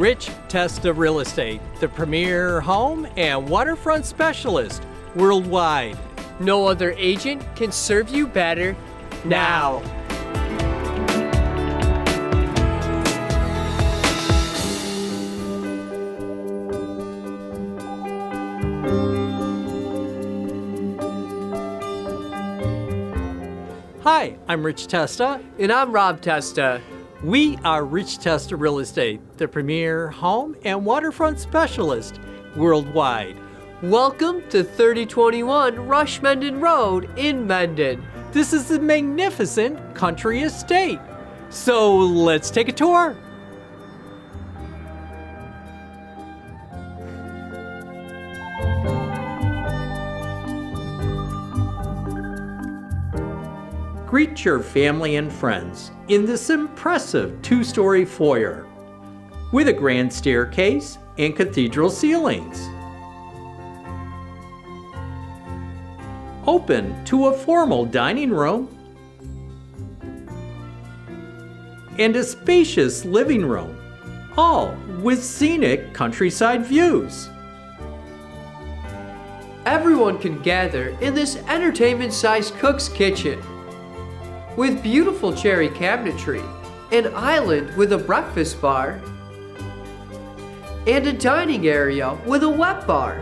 Rich Testa Real Estate, the premier home and waterfront specialist worldwide. No other agent can serve you better now. Hi, I'm Rich Testa. And I'm Rob Testa. We are Rich Testa Real Estate, the premier home and waterfront specialist worldwide. Welcome to 3021 Rush Mendon Road in Mendon. This is a magnificent country estate. So let's take a tour. Greet your family and friends in this impressive two-story foyer with a grand staircase and cathedral ceilings. Open to a formal dining room and a spacious living room, all with scenic countryside views. Everyone can gather in this entertainment-sized cook's kitchen. With beautiful cherry cabinetry, an island with a breakfast bar, and a dining area with a wet bar.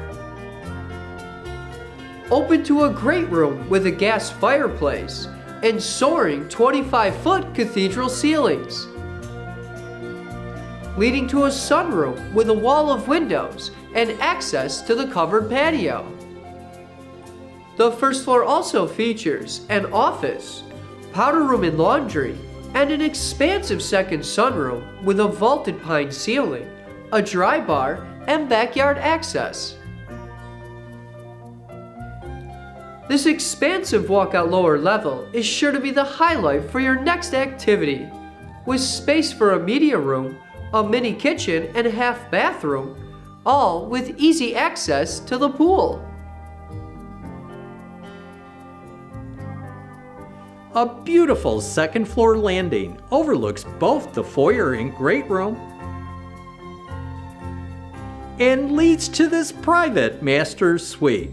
Open to a great room with a gas fireplace and soaring 25-foot cathedral ceilings. Leading to a sunroom with a wall of windows and access to the covered patio. The first floor also features an office, powder room and laundry, and an expansive second sunroom with a vaulted pine ceiling, a dry bar, and backyard access. This expansive walkout lower level is sure to be the highlight for your next activity, with space for a media room, a mini kitchen, and a half bathroom, all with easy access to the pool. A beautiful second floor landing overlooks both the foyer and great room and leads to this private master suite.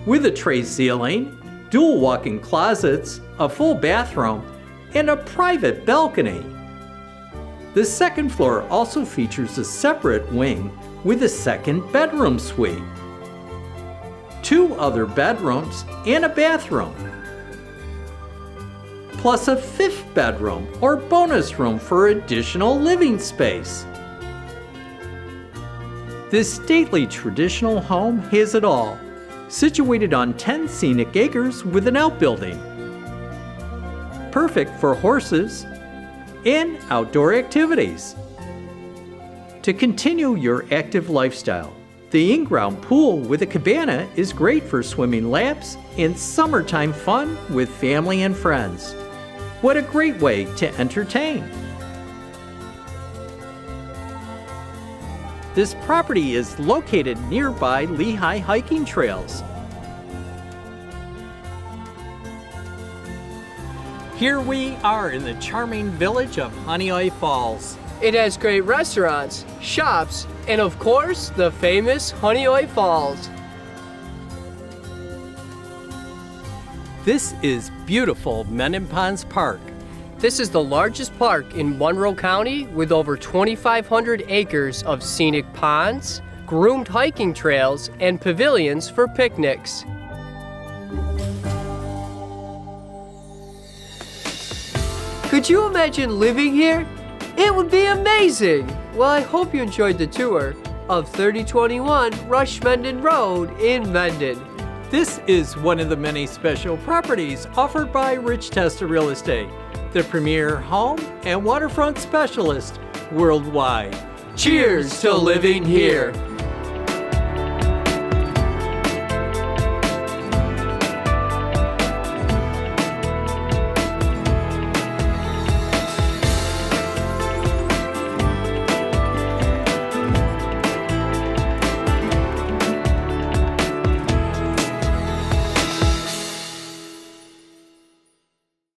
With a tray ceiling, dual walk-in closets, a full bathroom, and a private balcony. The second floor also features a separate wing with a second bedroom suite, 2 other bedrooms, and a bathroom, plus a 5th bedroom or bonus room for additional living space. This stately traditional home has it all, situated on 10 scenic acres with an outbuilding. Perfect for horses and outdoor activities. To continue your active lifestyle, the in-ground pool with a cabana is great for swimming laps and summertime fun with family and friends. What a great way to entertain! This property is located nearby Lehigh hiking trails. Here we are in the charming village of Honeoye Falls. It has great restaurants, shops, and of course, the famous Honeoye Falls. This is beautiful Mendon Ponds Park. This is the largest park in Monroe County with over 2,500 acres of scenic ponds, groomed hiking trails, and pavilions for picnics. Could you imagine living here? It would be amazing! Well, I hope you enjoyed the tour of 3021 Rush Mendon Road in Mendon. This is one of the many special properties offered by Rich Testa Real Estate, the premier home and waterfront specialist worldwide. Cheers to living here!